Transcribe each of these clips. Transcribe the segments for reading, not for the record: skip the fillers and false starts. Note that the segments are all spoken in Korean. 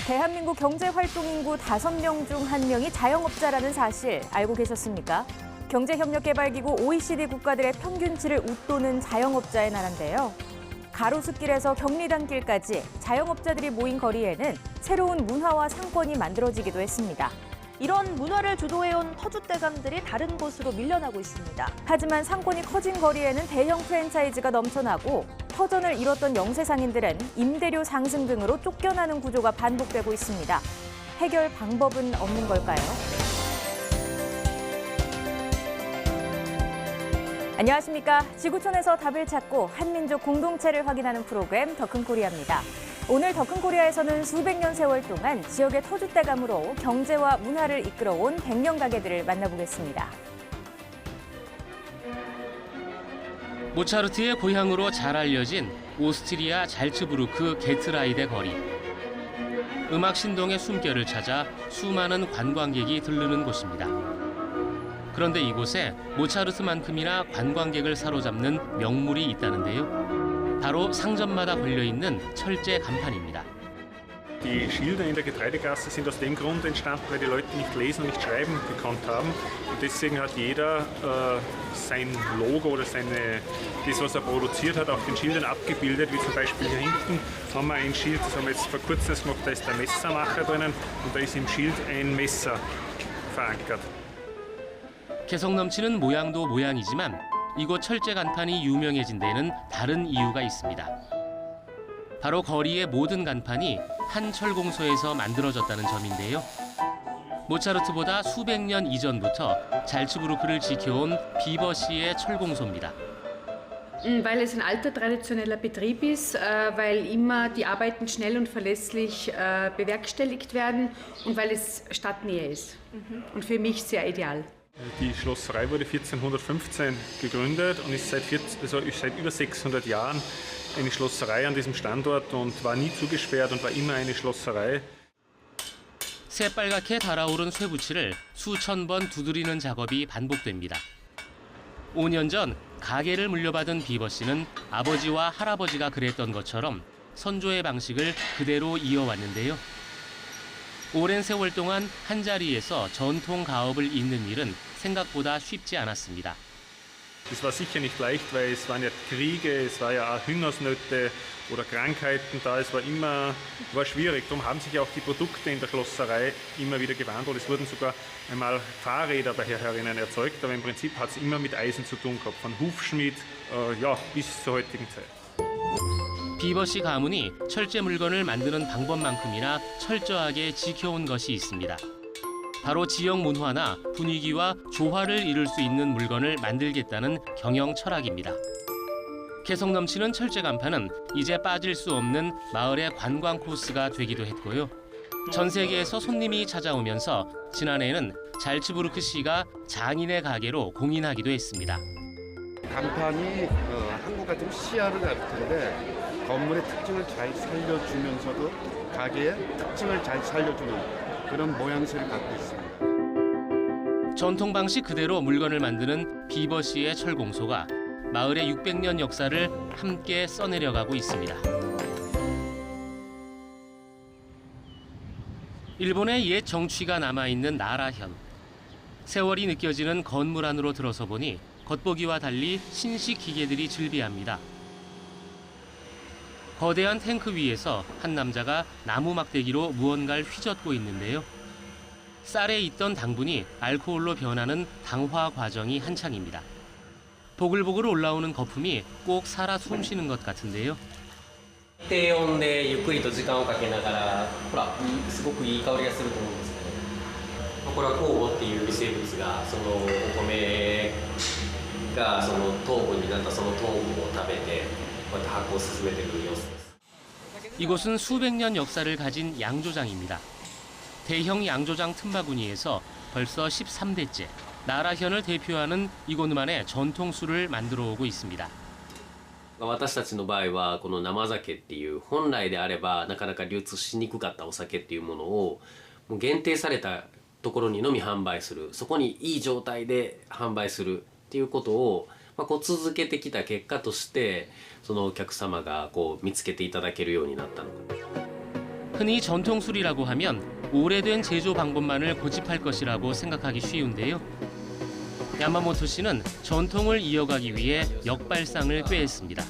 대한민국 경제활동 인구 5명 중 1명이 자영업자라는 사실 알고 계셨습니까? 경제협력개발기구 OECD 국가들의 평균치를 웃도는 자영업자의 나라인데요. 가로수길에서 경리단길까지 자영업자들이 모인 거리에는 새로운 문화와 상권이 만들어지기도 했습니다. 이런 문화를 주도해온 터줏대감들이 다른 곳으로 밀려나고 있습니다. 하지만 상권이 커진 거리에는 대형 프랜차이즈가 넘쳐나고 터전을 잃었던 영세상인들은 임대료 상승 등으로 쫓겨나는 구조가 반복되고 있습니다. 해결 방법은 없는 걸까요? 안녕하십니까. 지구촌에서 답을 찾고 한민족 공동체를 확인하는 프로그램 더 큰 코리아입니다. 오늘 더 큰 코리아에서는 수백 년 세월 동안 지역의 터줏대감으로 경제와 문화를 이끌어온 100년 가게들을 만나보겠습니다. 모차르트의 고향으로 잘 알려진 오스트리아 잘츠부르크 게트라이데 거리. 음악 신동의 숨결을 찾아 수많은 관광객이 들르는 곳입니다. 그런데 이곳에 모차르트만큼이나 관광객을 사로잡는 명물이 있다는데요. 바로 상점마다 걸려있는 철제 간판입니다. Die Schilder in der Getreidegasse sind aus dem Grund entstanden, weil die Leute nicht lesen und nicht schreiben gekonnt haben. Und deswegen hat jeder sein Logo oder das, was er produziert hat, auf den Schildern abgebildet. Wie zum Beispiel hier hinten haben wir ein Schild, das haben wir jetzt vor kurzem gemacht, da ist der Messermacher drinnen und da ist im Schild ein Messer verankert. 개성 넘치는 모양도 모양이지만 이곳 철제 간판이 유명해진 데는 다른 이유가 있습니다. 바로 거리의 모든 간판이 한 철공소에서 만들어졌다는 점인데요. 모차르트보다 수백 년 이전부터 잘츠부르크를 지켜온 비버시의 철공소입니다. Weil es ein alter traditioneller Betrieb ist, weil immer die Arbeiten schnell und verlässlich bewerkstelligt werden und weil es Stadtnähe ist. Und für mich sehr ideal. Die Schlosserei wurde 1415 gegründet und ist seit über 600 Jahren eine Schlosserei an diesem Standort und war nie zugesperrt und war immer eine Schlosserei. 새빨갛게 달아오른 쇠붙이를 수천 번 두드리는 작업이 반복됩니다. 5년 전 가게를 물려받은 비버 씨는 아버지와 할아버지가 그랬던 것처럼 선조의 방식을 그대로 이어왔는데요. 오랜 세월 동안 한자리에서 전통 가업을 잇는 일은 생각보다 쉽지 않았습니다. Das war sicher nicht leicht, weil es waren ja Kriege, es war ja auch Hungersnöte oder Krankheiten da. Es war schwierig. Darum haben sich auch die Produkte in der Schlosserei immer wieder gewandelt. Es wurden sogar einmal Fahrräder bei Herrinnen erzeugt, aber im Prinzip hat es immer mit Eisen zu tun gehabt, von Hufschmied bis zur heutigen Zeit. 비버 씨 가문이 철제 물건을 만드는 방법만큼이나 철저하게 지켜온 것이 있습니다. 바로 지역 문화나 분위기와 조화를 이룰 수 있는 물건을 만들겠다는 경영 철학입니다. 개성 넘치는 철제 간판은 이제 빠질 수 없는 마을의 관광 코스가 되기도 했고요. 전 세계에서 손님이 찾아오면서 지난해에는 잘츠부르크 시가 장인의 가게로 공인하기도 했습니다. 간판이 한국 같은 시야를 가리키는데 건물의 특징을 잘 살려주면서도 가게의 특징을 잘 살려주는 그런 모양새를 갖고 있습니다. 전통 방식 그대로 물건을 만드는 비버 씨의 철공소가 마을의 600년 역사를 함께 써내려가고 있습니다. 일본의 옛 정취가 남아있는 나라현. 세월이 느껴지는 건물 안으로 들어서 보니 겉보기와 달리 신식 기계들이 즐비합니다. 거대한 탱크 위에서 한 남자가 나무 막대기로 무언가를 휘젓고 있는데요. 쌀에 있던 당분이 알코올로 변하는 당화 과정이 한창입니다. 보글보글 올라오는 거품이 꼭 살아 숨쉬는 것 같은데요. 低温でゆっくりと時間をかけながら、ほら、すごくいい香りがすると思うんですけど、これは酵母っていう微生物がそのお米がその糖分になったその糖分を食べて、こうやって発酵を進めている様子です。 이곳은 수백 년 역사를 가진 양조장입니다. 대형 양조장 틈바구니에서 벌써 13대째 나라현을 대표하는 이곳만의 전통술을 만들어 오고 있습니다. 私たちの場合はこの生酒っていう本来であればなかなか流通しにくかったお酒っていうものをもう限定されたところにのみ販売する、そこにいい状態で販売するっていうことをこう続けてきた結果としてそのお客様がこう見つけていただけるようになったのか。 흔히 전통술이라고 하면 오래된 제조 방법만을 고집할 것이라고 생각하기 쉬운데요. 야마모토 씨는 전통을 이어가기 위해 역발상을 꾀했습니다.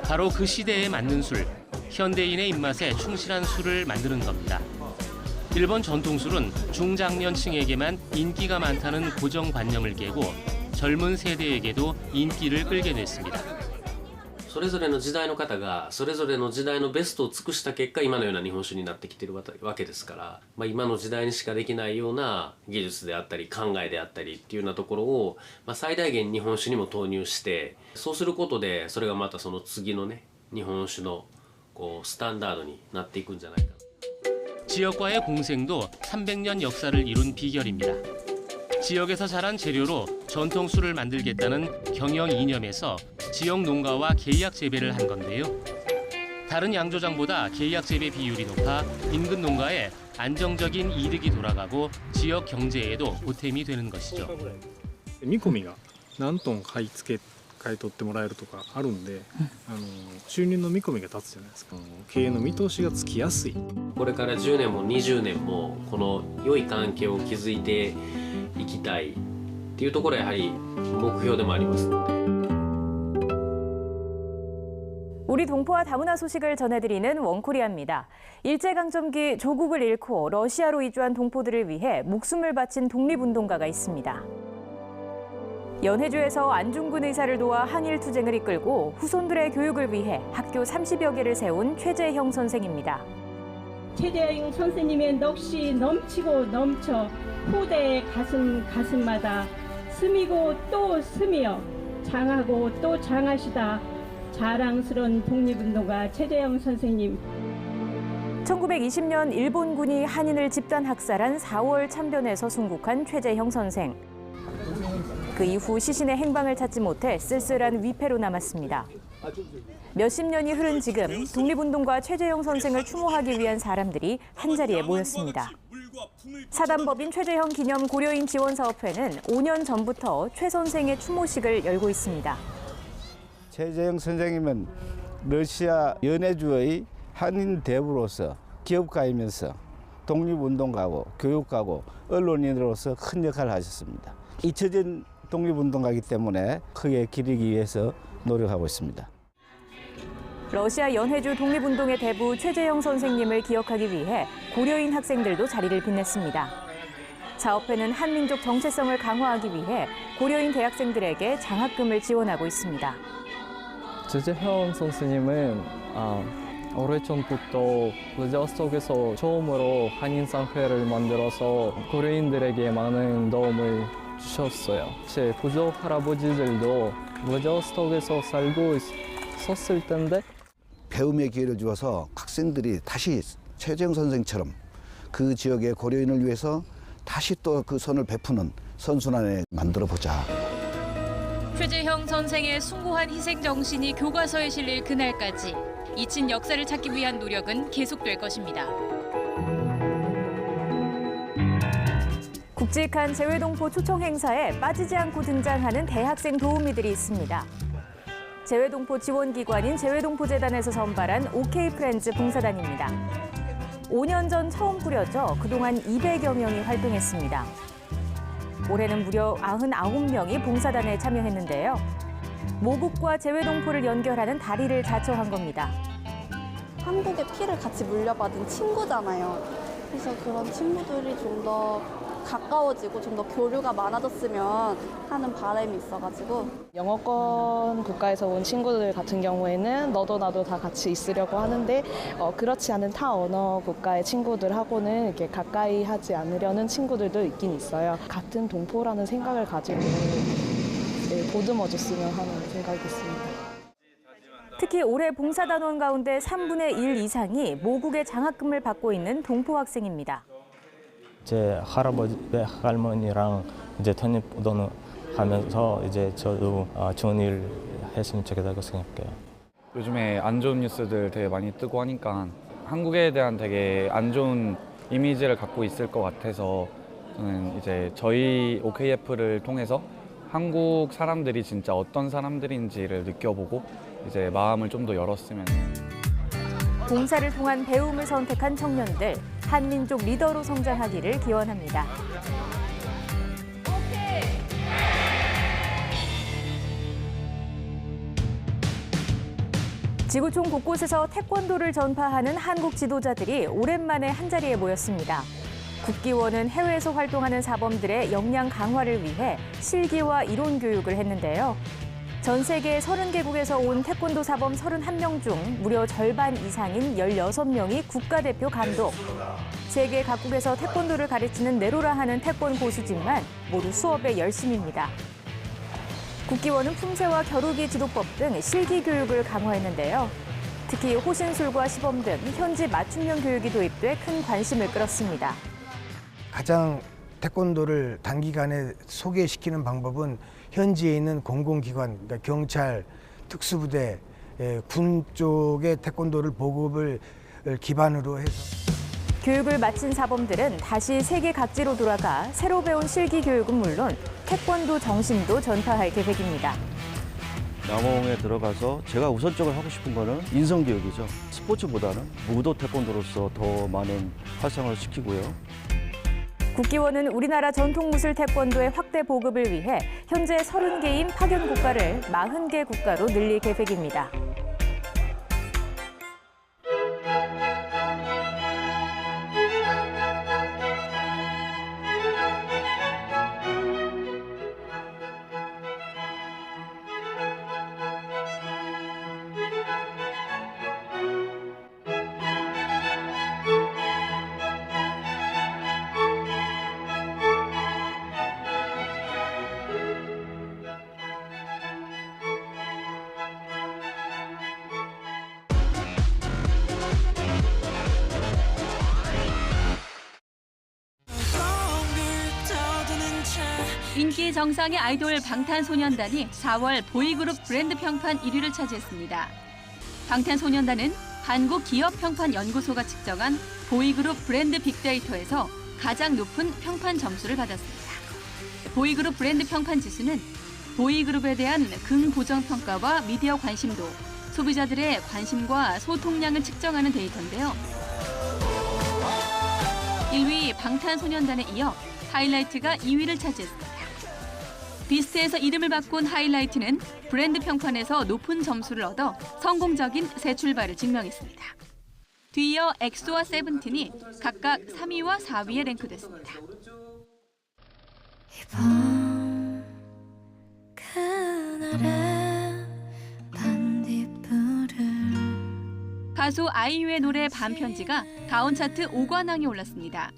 바로 그 시대에 맞는 술, 현대인의 입맛에 충실한 술을 만드는 겁니다. 일본 전통술은 중장년층에게만 인기가 많다는 고정관념을 깨고 젊은 세대에게도 인기를 끌게 됐습니다. それぞれの時代の方がそれぞれの時代のベストを尽くした結果今のような日本酒になってきているわけですから、今の時代にしかできないような技術であったり考えであったりっていうようなところを、最大限日本酒にも投入してそうすることでそれがまたその次のね日本酒のこうスタンダードになっていくんじゃないか。 지역과의 공생도 300년 역사를 이룬 비결입니다. 지역에서 자란 재료로 전통 술을 만들겠다는 경영 이념에서 지역 농가와 계약 재배를 한 건데요. 다른 양조장보다 계약 재배 비율이 높아 인근 농가에 안정적인 이득이 돌아가고 지역 경제에도 보탬이 되는 것이죠. 見込みが何トン買い取ってもらえるとかあるんで、収入の見込みが立つじゃないですか。経営の見通しがつきやすい。これから10年も20年もこの良い関係を築いていきたいっていうところはやはり目標でもありますので。 우리 동포와 다문화 소식을 전해드리는 원코리아입니다. 일제강점기 조국을 잃고 러시아로 이주한 동포들을 위해 목숨을 바친 독립운동가가 있습니다. 연해주에서 안중근 의사를 도와 항일투쟁을 이끌고 후손들의 교육을 위해 학교 30여 개를 세운 최재형 선생입니다. 최재형 선생님의 넋이 넘치고 넘쳐 후대의 가슴마다 스미고 또 스미어 장하고 또 장하시다. 자랑스러운 독립운동가 최재형 선생님. 1920년 일본군이 한인을 집단 학살한 4월 참변에서 순국한 최재형 선생. 그 이후 시신의 행방을 찾지 못해 쓸쓸한 위패로 남았습니다. 몇십 년이 흐른 지금 독립운동가 최재형 선생을 추모하기 위한 사람들이 한자리에 모였습니다. 사단법인 최재형 기념 고려인 지원사업회는 5년 전부터 최 선생의 추모식을 열고 있습니다. 최재형 선생님은 러시아 연해주의 한인 대부로서 기업가이면서 독립운동가고 교육가고 언론인으로서 큰 역할을 하셨습니다. 잊혀진 독립운동가이기 때문에 크게 기리기 위해서 노력하고 있습니다. 러시아 연해주 독립운동의 대부 최재형 선생님을 기억하기 위해 고려인 학생들도 자리를 빛냈습니다. 사업회는 한민족 정체성을 강화하기 위해 고려인 대학생들에게 장학금을 지원하고 있습니다. 최재형 선생님은 오래전부터 블라디보스톡에서 처음으로 한인상회를 만들어서 고려인들에게 많은 도움을 주셨어요. 제 부족 할아버지들도 블라디보스톡에서 살고 있었을 텐데 배움의 기회를 주어서 학생들이 다시 최재형 선생처럼 그 지역의 고려인을 위해서 다시 또 그 선을 베푸는 선순환을 만들어보자. 최재형 선생의 숭고한 희생 정신이 교과서에 실릴 그날까지 잊힌 역사를 찾기 위한 노력은 계속될 것입니다. 굵직한 재외동포 초청 행사에 빠지지 않고 등장하는 대학생 도우미들이 있습니다. 재외동포 지원기관인 재외동포재단에서 선발한 OK프렌즈 봉사단입니다. 5년 전 처음 꾸려져 그동안 200여 명이 활동했습니다. 올해는 무려 99명이 봉사단에 참여했는데요. 모국과 재외동포를 연결하는 다리를 자처한 겁니다. 한국의 피를 같이 물려받은 친구잖아요. 그래서 그런 친구들이 좀 더 가까워지고 좀 더 교류가 많아졌으면 하는 바람이 있어가지고. 영어권 국가에서 온 친구들 같은 경우에는 너도 나도 다 같이 있으려고 하는데 그렇지 않은 타 언어 국가의 친구들하고는 이렇게 가까이 하지 않으려는 친구들도 있긴 있어요. 같은 동포라는 생각을 가지고 보듬어줬으면 하는 생각이 있습니다. 특히 올해 봉사단원 가운데 3분의 1 이상이 모국의 장학금을 받고 있는 동포 학생입니다. 제 할아버지, 할머니랑 이제 독립운동 하면서 이제 저도 좋은 일 했으면 좋겠다고 생각해요. 요즘에 안 좋은 뉴스들 되게 많이 뜨고 하니까 한국에 대한 되게 안 좋은 이미지를 갖고 있을 것 같아서 저는 이제 저희 OKF를 통해서 한국 사람들이 진짜 어떤 사람들인지를 느껴보고 이제 마음을 좀 더 열었으면. 봉사를 통한 배움을 선택한 청년들, 한민족 리더로 성장하기를 기원합니다. 지구촌 곳곳에서 태권도를 전파하는 한국 지도자들이 오랜만에 한자리에 모였습니다. 국기원은 해외에서 활동하는 사범들의 역량 강화를 위해 실기와 이론 교육을 했는데요. 전 세계 30개국에서 온 태권도 사범 31명 중 무려 절반 이상인 16명이 국가대표 감독. 세계 각국에서 태권도를 가르치는 네로라 하는 태권 고수진만 모두 수업에 열심입니다. 국기원은 품새와 겨루기 지도법 등 실기 교육을 강화했는데요. 특히 호신술과 시범 등 현지 맞춤형 교육이 도입돼 큰 관심을 끌었습니다. 가장 태권도를 단기간에 소개시키는 방법은 현지에 있는 공공기관, 그러니까 경찰, 특수부대, 군 쪽의 태권도를 보급을 기반으로 해서 교육을 마친 사범들은 다시 세계 각지로 돌아가 새로 배운 실기 교육은 물론 태권도 정신도 전파할 계획입니다. 남홍에 들어가서 제가 우선적으로 하고 싶은 거는 인성교육이죠. 스포츠보다는 무도 태권도로서 더 많은 활성화를 시키고요. 국기원은 우리나라 전통무술 태권도의 확대 보급을 위해 현재 30개인 파견 국가를 40개 국가로 늘릴 계획입니다. 인기 정상의 아이돌 방탄소년단이 4월 보이그룹 브랜드 평판 1위를 차지했습니다. 방탄소년단은 한국기업평판연구소가 측정한 보이그룹 브랜드 빅데이터에서 가장 높은 평판 점수를 받았습니다. 보이그룹 브랜드 평판 지수는 보이그룹에 대한 긍부정평가와 미디어 관심도, 소비자들의 관심과 소통량을 측정하는 데이터인데요. 1위 방탄소년단에 이어 하이라이트가 2위를 차지했습니다. 비스트에서 이름을 바꾼 하이라이트는 브랜드 평판에서 높은 점수를 얻어 성공적인 새 출발을 증명했습니다. 뒤이어 엑소와 세븐틴이 각각 3위와 4위에 랭크됐습니다. 이번 그날의 반딧불을 가수 아이유의 노래 반편지가 가온 차트 5관왕에 올랐습니다.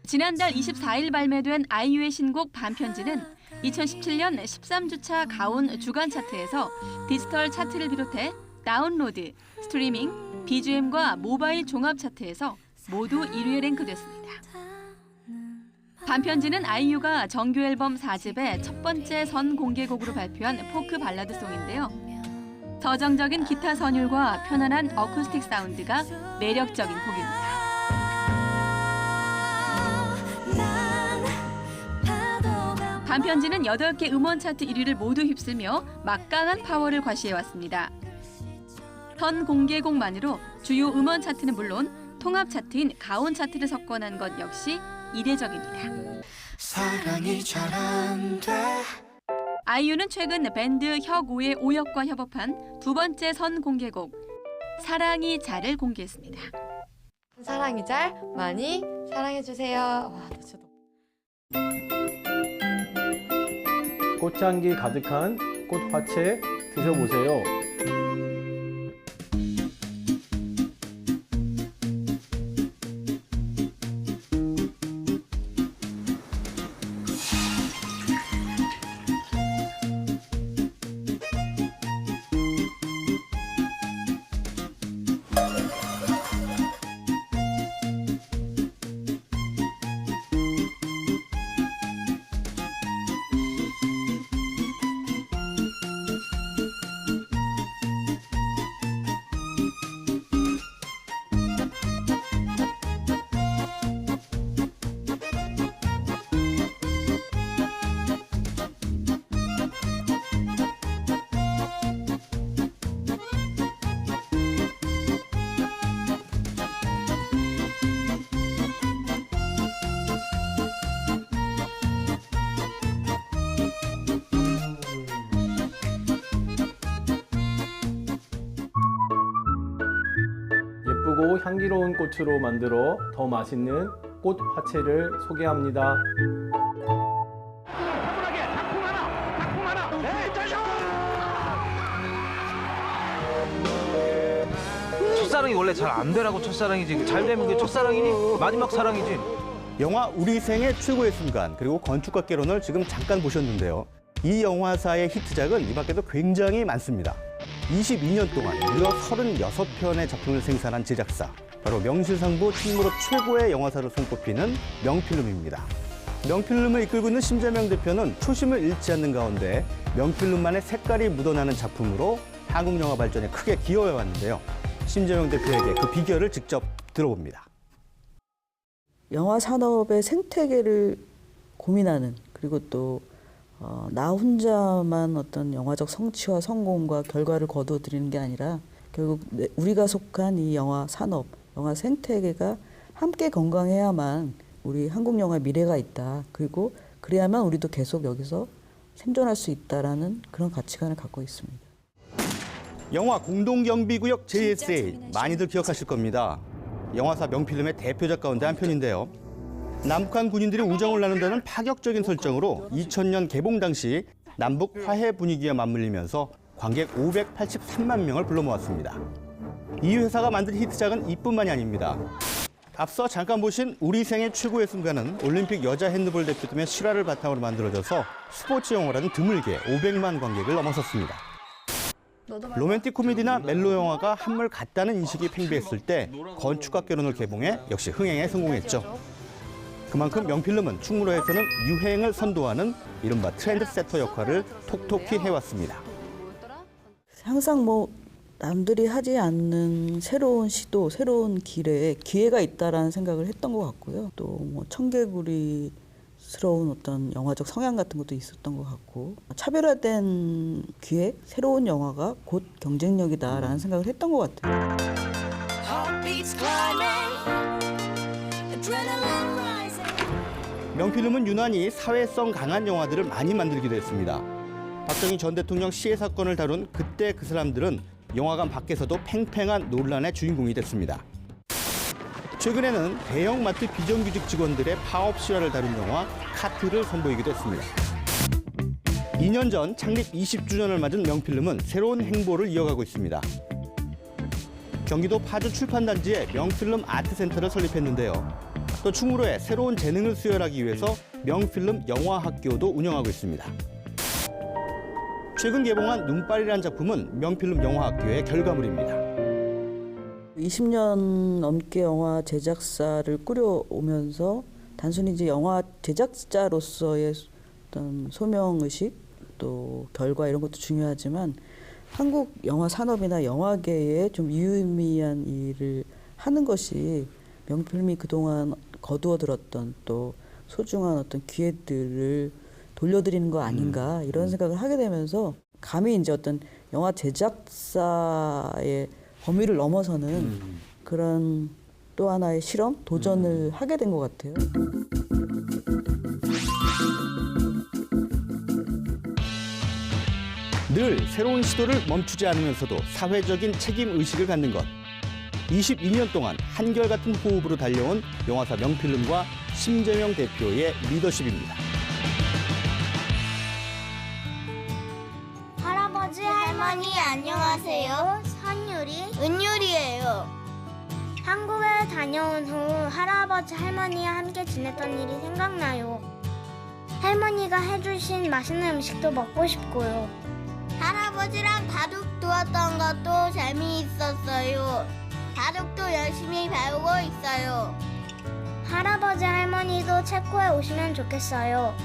지난달 24일 발매된 아이유의 신곡 반편지는 2017년 13주차 가온 주간 차트에서 디지털 차트를 비롯해 다운로드, 스트리밍, BGM과 모바일 종합 차트에서 모두 1위에 랭크됐습니다. 반편지는 아이유가 정규 앨범 4집의 첫 번째 선 공개곡으로 발표한 포크 발라드송인데요. 저정적인 기타 선율과 편안한 어쿠스틱 사운드가 매력적인 곡입니다. 반편지는 8개 음원 차트 1위를 모두 휩쓸며 막강한 파워를 과시해왔습니다. 선 공개곡만으로 주요 음원 차트는 물론 통합 차트인 가온 차트를 석권한 것 역시 이례적입니다. 사랑이 잘 안 돼. 아이유는 최근 밴드 혁오의 오혁과 협업한 두 번째 선 공개곡 사랑이 잘을 공개했습니다. 사랑이 잘 많이 사랑해주세요. 와, 진짜 꽃향기 가득한 꽃화채 드셔보세요. 예쁘고 향기로운 꽃으로 만들어 더 맛있는 꽃 화채를 소개합니다. 첫사랑이 원래 잘 안 되라고 첫사랑이지. 잘 되면 그게 첫사랑이니? 마지막 사랑이지. 영화 우리 생의 최고의 순간 그리고 건축가 개론을 지금 잠깐 보셨는데요. 이 영화사의 히트작은 이 밖에도 굉장히 많습니다. 22년 동안 무려 36편의 작품을 생산한 제작사. 바로 명실상부 충무로 최고의 영화사로 손꼽히는 명필름입니다. 명필름을 이끌고 있는 심재명 대표는 초심을 잃지 않는 가운데 명필름만의 색깔이 묻어나는 작품으로 한국 영화 발전에 크게 기여해왔는데요. 심재명 대표에게 그 비결을 직접 들어봅니다. 영화 산업의 생태계를 고민하는, 그리고 또 나 혼자만 어떤 영화적 성취와 성공과 결과를 거둬들이는 게 아니라 결국 우리가 속한 이 영화 산업, 영화 생태계가 함께 건강해야만 우리 한국 영화의 미래가 있다. 그리고 그래야만 우리도 계속 여기서 생존할 수 있다라는 그런 가치관을 갖고 있습니다. 영화 공동경비구역 JSA 많이들 기억하실 겁니다. 영화사 명필름의 대표작 가운데 한 편인데요. 남북한 군인들이 우정을 나눈다는 파격적인 설정으로 2000년 개봉 당시 남북 화해 분위기와 맞물리면서 관객 583만 명을 불러 모았습니다. 이 회사가 만든 히트작은 이뿐만이 아닙니다. 앞서 잠깐 보신 우리 생의 최고의 순간은 올림픽 여자 핸드볼 대표팀의 실화를 바탕으로 만들어져서 스포츠 영화라는 드물게 500만 관객을 넘어섰습니다. 로맨틱 코미디나 멜로 영화가 한물 같다는 인식이 팽배했을 때 건축가 개론을 개봉해 역시 흥행에 성공했죠. 그만큼 명필름은 충무로에서는 유행을 선도하는 이른바 트렌드세터 역할을 톡톡히 해왔습니다. 항상 남들이 하지 않는 새로운 시도, 새로운 길에 기회가 있다라는 생각을 했던 것 같고요. 또 청개구리스러운 어떤 영화적 성향 같은 것도 있었던 것 같고, 차별화된 기획, 새로운 영화가 곧 경쟁력이다라는 생각을 했던 것 같아요. 명필름은 유난히 사회성 강한 영화들을 많이 만들기도 했습니다. 박정희 전 대통령 시해 사건을 다룬 그때 그 사람들은 영화관 밖에서도 팽팽한 논란의 주인공이 됐습니다. 최근에는 대형마트 비정규직 직원들의 파업 실화를 다룬 영화 카트를 선보이기도 했습니다. 2년 전 창립 20주년을 맞은 명필름은 새로운 행보를 이어가고 있습니다. 경기도 파주 출판단지에 명필름 아트센터를 설립했는데요. 또 충무로에 새로운 재능을 수혈하기 위해서 명필름 영화학교도 운영하고 있습니다. 최근 개봉한 눈발이라는 작품은 명필름 영화학교의 결과물입니다. 20년 넘게 영화 제작사를 꾸려오면서 단순히 이제 영화 제작자로서의 어떤 소명의식, 또 결과 이런 것도 중요하지만 한국 영화 산업이나 영화계에 좀 유의미한 일을 하는 것이 명필름이 그동안 거두어들었던 또 소중한 어떤 기회들을 돌려드리는 거 아닌가 이런 생각을 하게 되면서 감히 이제 어떤 영화 제작사의 범위를 넘어서는 그런 또 하나의 실험, 도전을 하게 된 것 같아요. 늘 새로운 시도를 멈추지 않으면서도 사회적인 책임 의식을 갖는 것. 22년 동안 한결같은 호흡으로 달려온 영화사 명필름과 심재명 대표의 리더십입니다. 할아버지, 할머니 안녕하세요. 은율이에요. 한국에 다녀온 후 할아버지, 할머니와 함께 지냈던 일이 생각나요. 할머니가 해주신 맛있는 음식도 먹고 싶고요. 할아버지랑 바둑 두었던 것도 재미있었어요. 바둑도 열심히 배우고 있어요. 할아버지, 할머니도 체코에 오시면 좋겠어요.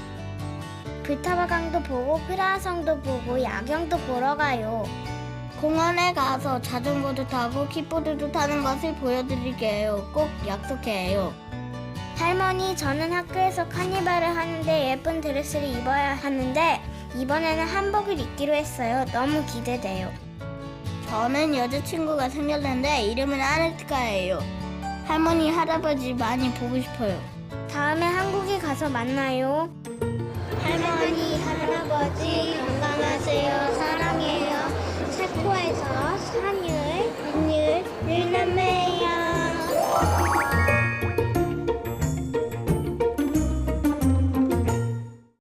불타바강도 보고 프라하성도 보고 야경도 보러 가요. 공원에 가서 자전거도 타고 킥보드도 타는 것을 보여드릴게요. 꼭 약속해요. 할머니, 저는 학교에서 카니발을 하는데 예쁜 드레스를 입어야 하는데 이번에는 한복을 입기로 했어요. 너무 기대돼요. 저는 여자친구가 생겼는데 이름은 아네트카예요. 할머니, 할아버지 많이 보고 싶어요. 다음에 한국에 가서 만나요.